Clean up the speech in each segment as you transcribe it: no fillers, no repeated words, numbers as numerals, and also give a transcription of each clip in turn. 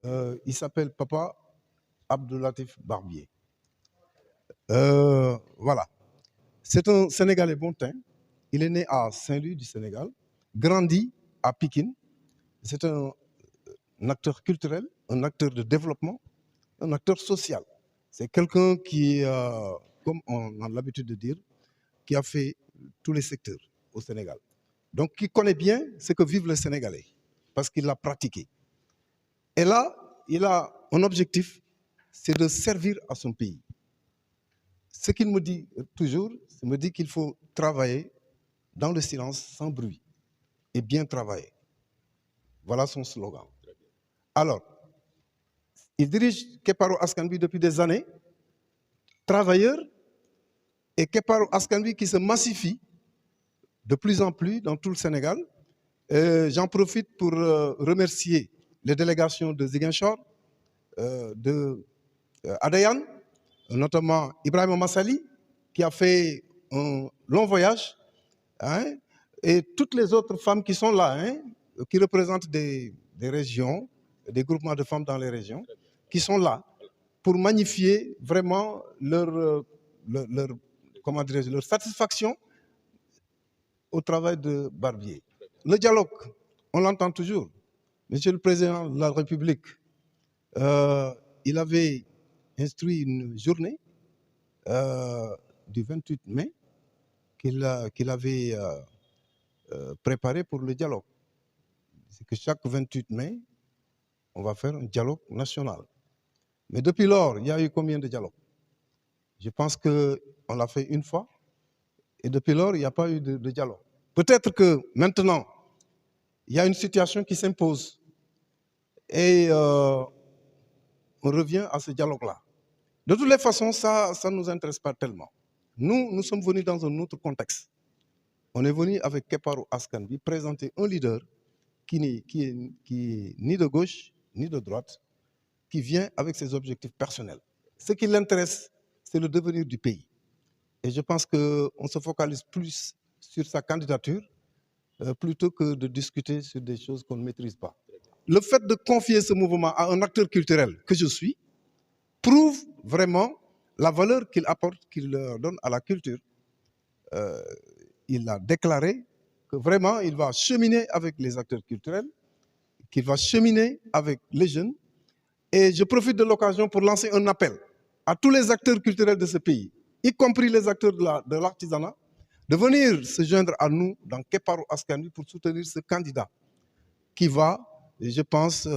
Il s'appelle Papa Abdoulatif Barbier. Voilà. C'est un Sénégalais bon teint. Il est né à Saint-Louis du Sénégal, grandi à Pikine. C'est un acteur culturel, un acteur de développement, un acteur social. C'est quelqu'un qui, comme on a l'habitude de dire, qui a fait tous les secteurs au Sénégal. Donc, qui connaît bien ce que vivent les Sénégalais, parce qu'il l'a pratiqué. Et là, il a un objectif, c'est de servir à son pays. Ce qu'il me dit toujours, il me dit qu'il faut travailler dans le silence, sans bruit, et bien travailler. Voilà son slogan. Alors, il dirige Keparo Askanbi depuis des années, travailleur, et Keparo Askanbi qui se massifie de plus en plus dans tout le Sénégal. J'en profite pour remercier les délégations de Ziguinchor, de Adayan, notamment Ibrahim Massali, qui a fait un long voyage, hein, et toutes les autres femmes qui sont là, hein, qui représentent des régions, des groupements de femmes dans les régions, qui sont là pour magnifier vraiment comment leur satisfaction au travail de Barbier. Le dialogue, on l'entend toujours. Monsieur le Président de la République, il avait instruit une journée du 28 mai qu'il avait préparée pour le dialogue. C'est que chaque 28 mai, on va faire un dialogue national. Mais depuis lors, il y a eu combien de dialogues? Je pense qu'on l'a fait une fois, et depuis lors, il n'y a pas eu de dialogue. Peut-être que maintenant, il y a une situation qui s'impose, et on revient à ce dialogue-là. De toutes les façons, ça ne nous intéresse pas tellement. Nous sommes venus dans un autre contexte. On est venu avec Keparo Askanbi présenter un leader qui est ni de gauche ni de droite, qui vient avec ses objectifs personnels. Ce qui l'intéresse, c'est le devenir du pays. Et je pense qu'on se focalise plus sur sa candidature plutôt que de discuter sur des choses qu'on ne maîtrise pas. Le fait de confier ce mouvement à un acteur culturel que je suis prouve vraiment la valeur qu'il apporte, qu'il donne à la culture. Il a déclaré que vraiment il va cheminer avec les acteurs culturels, qu'il va cheminer avec les jeunes. Et je profite de l'occasion pour lancer un appel à tous les acteurs culturels de ce pays, y compris les acteurs de l'artisanat, de venir se joindre à nous dans Keparo Askanbi pour soutenir ce candidat qui va, je pense,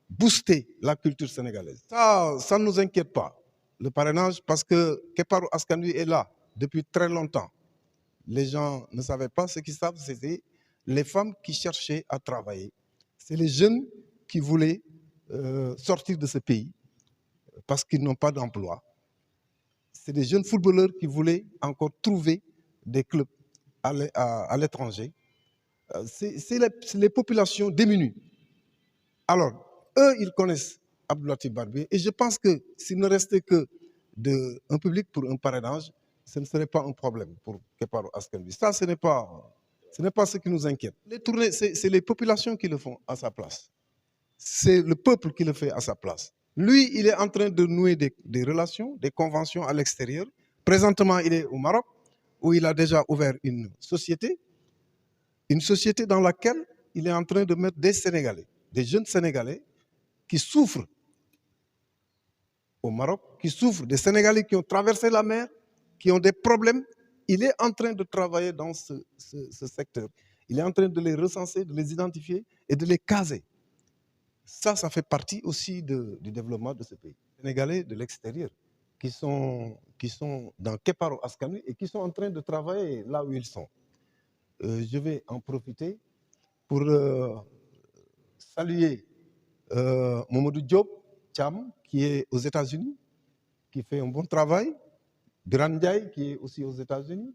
booster la culture sénégalaise. Ça ne nous inquiète pas, le parrainage, parce que Keparo Askanbi est là depuis très longtemps. Les gens ne savaient pas. Ce qu'ils savent, c'était les femmes qui cherchaient à travailler. C'est les jeunes qui voulaient sortir de ce pays parce qu'ils n'ont pas d'emploi. C'est des jeunes footballeurs qui voulaient encore trouver des clubs à l'étranger. C'est les populations démunies. Alors, eux, ils connaissent Abdoulatif Barbier, et je pense que s'il ne restait que un public pour un parrainage, ce ne serait pas un problème pour Keparo Askanbi. Ça, ce n'est pas ce qui nous inquiète. Les tournées, c'est les populations qui le font à sa place. C'est le peuple qui le fait à sa place. Lui, il est en train de nouer des relations, des conventions à l'extérieur. Présentement, il est au Maroc, où il a déjà ouvert une société dans laquelle il est en train de mettre des Sénégalais, des jeunes Sénégalais qui souffrent au Maroc, qui souffrent, des Sénégalais qui ont traversé la mer, qui ont des problèmes. Il est en train de travailler dans ce secteur. Il est en train de les recenser, de les identifier et de les caser. Ça fait partie aussi du développement de ce pays. Les Sénégalais de l'extérieur qui sont dans Keparo Askanbi et qui sont en train de travailler là où ils sont. Je vais en profiter pour saluer Mamadou Diop Cham, qui est aux États-Unis, qui fait un bon travail. Biran Ndiaye, qui est aussi aux États-Unis.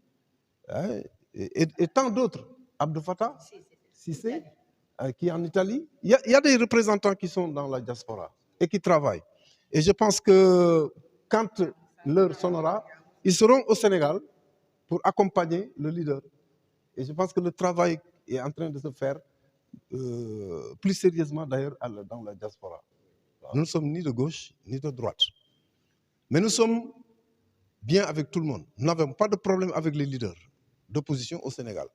Hein, et tant d'autres. Abdou Fattah Sissé, qui est en Italie. Il y a des représentants qui sont dans la diaspora et qui travaillent. Et je pense que quand l'heure sonnera, ils seront au Sénégal pour accompagner le leader. Et je pense que le travail est en train de se faire plus sérieusement d'ailleurs dans la diaspora. Nous ne sommes ni de gauche ni de droite. Mais nous sommes bien avec tout le monde. Nous n'avons pas de problème avec les leaders d'opposition au Sénégal.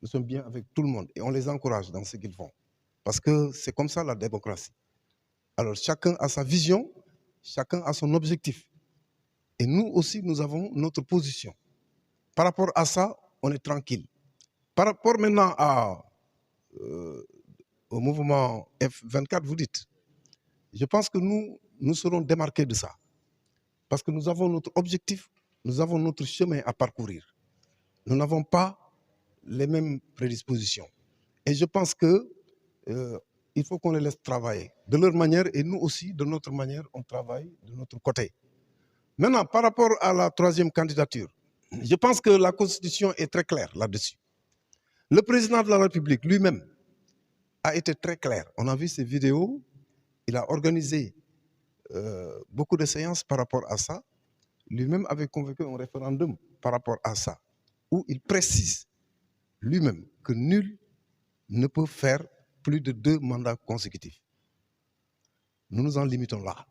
Nous sommes bien avec tout le monde et on les encourage dans ce qu'ils font. Parce que c'est comme ça la démocratie. Alors chacun a sa vision, chacun a son objectif. Et nous aussi, nous avons notre position. Par rapport à ça, on est tranquille. Par rapport maintenant au mouvement F24, vous dites, je pense que nous serons démarqués de ça. Parce que nous avons notre objectif, nous avons notre chemin à parcourir. Nous n'avons pas les mêmes prédispositions. Et je pense qu'il faut qu'on les laisse travailler de leur manière et nous aussi, de notre manière, on travaille de notre côté. Maintenant, par rapport à la troisième candidature, je pense que la Constitution est très claire là-dessus. Le président de la République lui-même a été très clair. On a vu ces vidéos, il a organisé beaucoup de séances par rapport à ça. Lui-même avait convoqué un référendum par rapport à ça, où il précise lui-même que nul ne peut faire plus de 2 mandats consécutifs. Nous nous en limitons là.